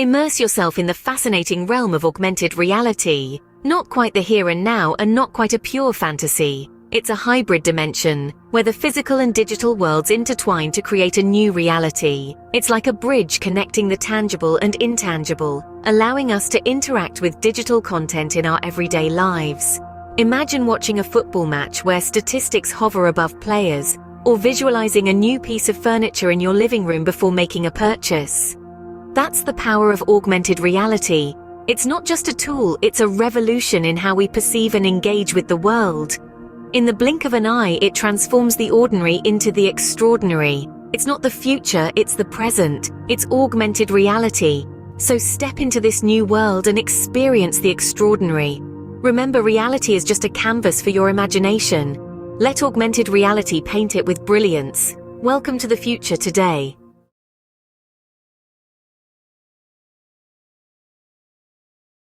Immerse yourself in the fascinating realm of augmented reality. Not quite the here and now and not quite a pure fantasy. It's a hybrid dimension, where the physical and digital worlds intertwine to create a new reality. It's like a bridge connecting the tangible and intangible, allowing us to interact with digital content in our everyday lives. Imagine watching a football match where statistics hover above players, or visualizing a new piece of furniture in your living room before making a purchase. That's the power of augmented reality. It's not just a tool, it's a revolution in how we perceive and engage with the world. In the blink of an eye, it transforms the ordinary into the extraordinary. It's not the future, it's the present. It's augmented reality. So step into this new world and experience the extraordinary. Remember, reality is just a canvas for your imagination. Let augmented reality paint it with brilliance. Welcome to the future today.